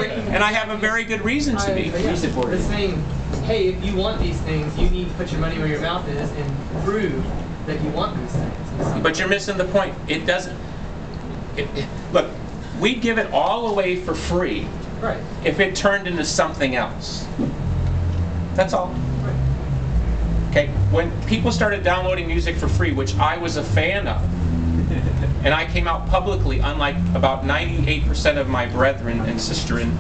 And I have a very good reason to be. They're saying, hey, if you want these things, you need to put your money where your mouth is and prove that you want these things. But you're missing the point. It doesn't. Look, we'd give it all away for free if it turned into something else. That's all. Okay, when people started downloading music for free, which I was a fan of, and I came out publicly, unlike about 98% of my brethren and sisterin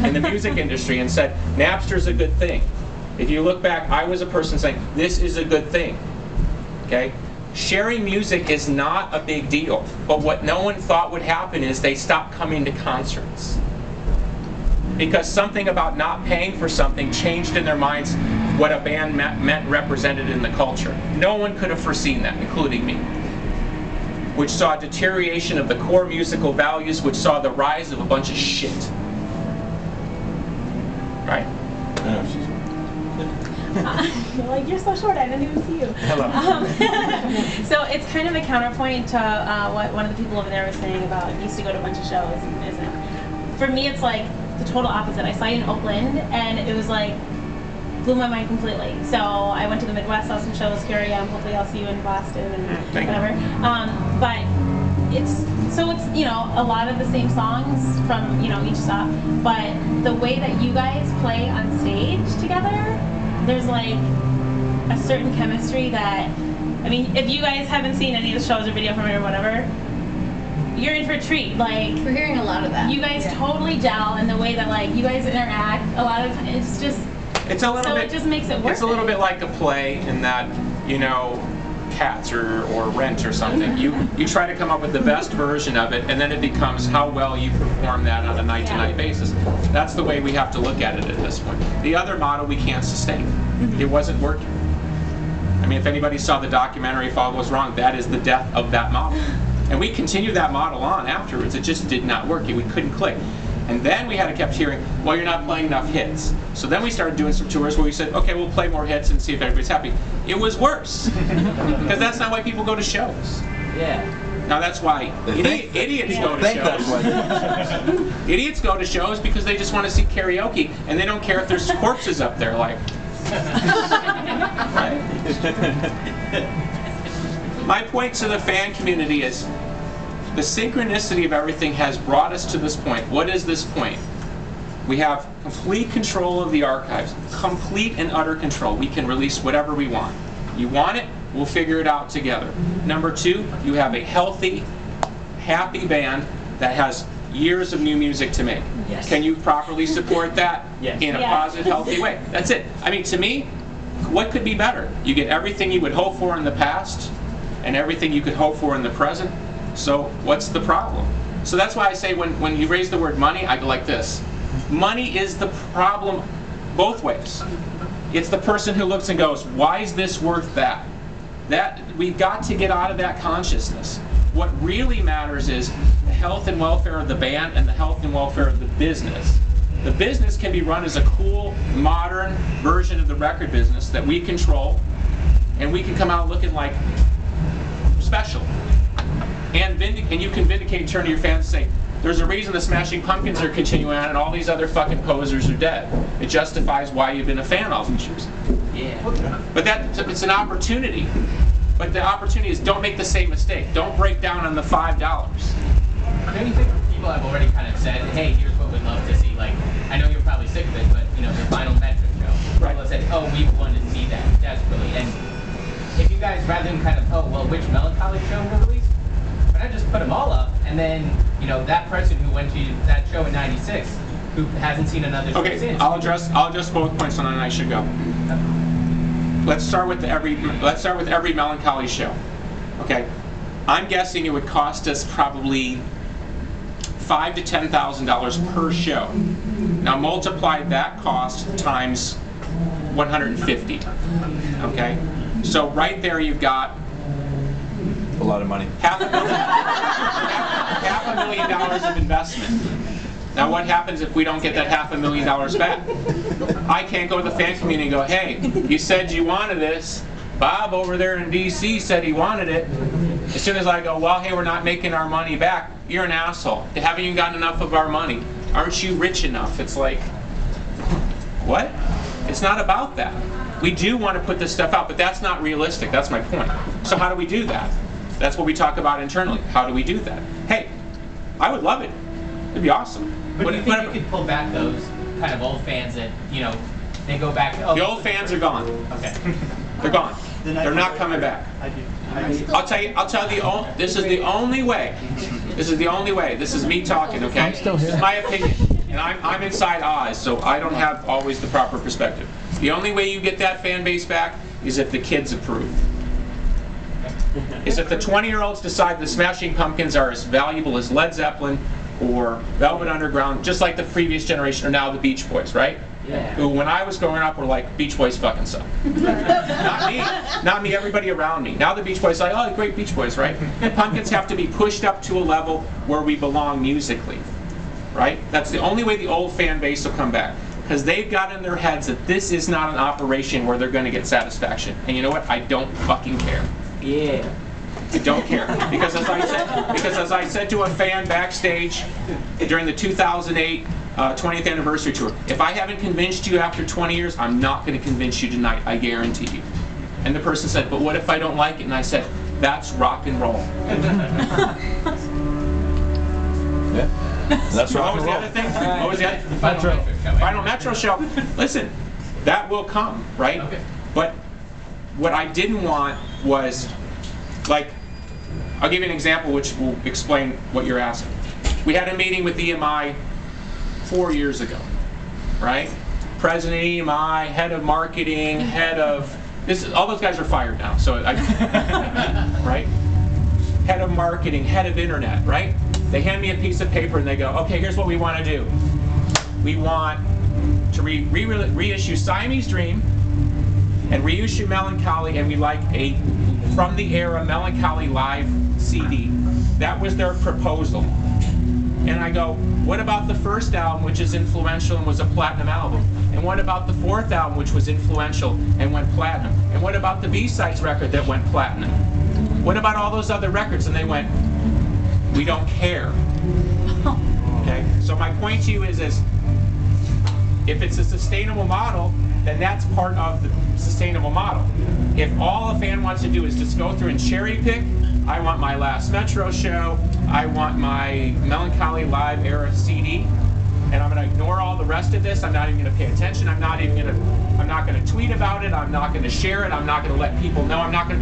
in the music industry, and said, Napster's a good thing. If you look back, I was a person saying, this is a good thing. Okay? Sharing music is not a big deal, but what no one thought would happen is they stopped coming to concerts. Because something about not paying for something changed in their minds what a band meant represented in the culture. No one could have foreseen that, including me. Which saw a deterioration of the core musical values, which saw the rise of a bunch of shit. Right? I know she's you're like, you're so short, I didn't even see you. Hello. So it's kind of a counterpoint to what one of the people over there was saying about used to go to a bunch of shows, isn't it? For me, it's like the total opposite. I saw you in Oakland, and it was like, blew my mind completely. So I went to the Midwest, saw some shows, here I am, hopefully I'll see you in Boston and whatever. But it's, you know, a lot of the same songs from, you know, each stop, but the way that you guys play on stage together, there's like a certain chemistry that, I mean, if you guys haven't seen any of the shows or video from it or whatever, you're in for a treat. Like, we're hearing a lot of that. You guys totally gel in the way that like you guys interact. A lot of it's just. It's a little bit. It just makes it work. It's a little bit like a play in that, you know, Cats or Rent or something. You try to come up with the best version of it, and then it becomes how well you perform that on a night-to-night basis. That's the way we have to look at it at this point. The other model we can't sustain. It wasn't working. I mean, if anybody saw the documentary If All Goes Wrong, that is the death of that model. And we continued that model on afterwards. It just did not work. We couldn't click. And then we had to kept hearing, well, you're not playing enough hits. So then we started doing some tours where we said, okay, we'll play more hits and see if everybody's happy. It was worse. Because that's not why people go to shows. Yeah. Now that's why idiots go to shows. Idiots go to shows because they just want to see karaoke, and they don't care if there's corpses up there, like. Right? My point to the fan community is, the synchronicity of everything has brought us to this point. What is this point? We have complete control of the archives. Complete and utter control. We can release whatever we want. You want it, we'll figure it out together. Number two, you have a healthy, happy band that has years of new music to make. Yes. Can you properly support that in a Yes. positive, healthy way? That's it. I mean, to me, what could be better? You get everything you would hope for in the past and everything you could hope for in the present. So what's the problem? So that's why I say when you raise the word money, I go like this. Money is the problem both ways. It's the person who looks and goes, why is this worth that? We've got to get out of that consciousness. What really matters is the health and welfare of the band and the health and welfare of the business. The business can be run as a cool, modern version of the record business that we control, and we can come out looking like special. And you can vindicate and turn to your fans and say, there's a reason the Smashing Pumpkins are continuing on and all these other fucking posers are dead. It justifies why you've been a fan all these years. Yeah. But it's an opportunity. But the opportunity is, don't make the same mistake. Don't break down on the $5. Don't you think people have already kind of said, hey, here's what we'd love to see? Like, I know you're probably sick of it, but, you know, the final metric show. Right. People have said, oh, we want to see that desperately. And if you guys, rather than kind of, oh, well, which Melancholy show will release? I just put them all up, and then, you know, that person who went to that show in '96, who hasn't seen another show since. I'll address both points on that, and I should go. Let's start with every Melancholy show. Okay, I'm guessing it would cost us probably $5,000 to $10,000 per show. Now multiply that cost times 150. Okay, so right there you've got a lot of money. $500,000 of investment. Now what happens if we don't get that $500,000 back? I can't go to the fan community and go, hey, you said you wanted this. Bob over there in DC said he wanted it. As soon as I go, well, hey, we're not making our money back, you're an asshole. You haven't even gotten enough of our money. aren't you rich enough? It's like, what? It's not about that. We do want to put this stuff out, but that's not realistic. That's my point. So how do we do that? That's what we talk about internally. How do we do that? Hey, I would love it. It'd be awesome. But do you think you could pull back those kind of old fans that, you know, they go back to... Oh, the old fans are gone. Okay. They're gone. They're not coming back. I'll tell you, this is the only way. This is the only way. This is me talking, okay? I'm still here. This is my opinion. And I'm inside Oz, so I don't have always the proper perspective. The only way you get that fan base back is if the kids approve. Is if the 20-year-olds decide the Smashing Pumpkins are as valuable as Led Zeppelin or Velvet Underground, just like the previous generation, or now the Beach Boys, right? Yeah. Who, when I was growing up, were like, Beach Boys fucking suck. Not me, everybody around me. Now the Beach Boys are like, oh, great Beach Boys, right? The Pumpkins have to be pushed up to a level where we belong musically, right? That's the only way the old fan base will come back. Because they've got in their heads that this is not an operation where they're going to get satisfaction. And you know what? I don't fucking care. Yeah. I don't care. Because as I said to a fan backstage during the 2008 20th anniversary tour, if I haven't convinced you after 20 years, I'm not going to convince you tonight, I guarantee you. And the person said, but what if I don't like it? And I said, that's rock and roll. Yeah. That's What rock was and the roll. other thing? What was the other? Metro. Final Metro show. Listen, that will come, right? Okay. But what I didn't want was, like, I'll give you an example which will explain what you're asking. We had a meeting with EMI 4 years ago, right? President of EMI, head of marketing, head of all those guys are fired now. So right? Head of marketing, head of internet, right? They hand me a piece of paper and they go, okay, here's what we want to do. We want to reissue Siamese Dream and reissue Melancholy, and we like a From the Era Melancholy live CD. That was their proposal. And I go, what about the first album, which is influential and was a platinum album? And what about the fourth album, which was influential and went platinum? And what about the B-Sides record that went platinum? What about all those other records? And they went, we don't care. Okay? So my point to you is if it's a sustainable model, then that's part of the sustainable model. If all a fan wants to do is just go through and cherry pick, I want my last Metro show, I want my Melancholy Live Era CD, and I'm going to ignore all the rest of this. I'm not even going to pay attention. I'm not going to tweet about it. I'm not going to share it. I'm not going to let people know. I'm not going to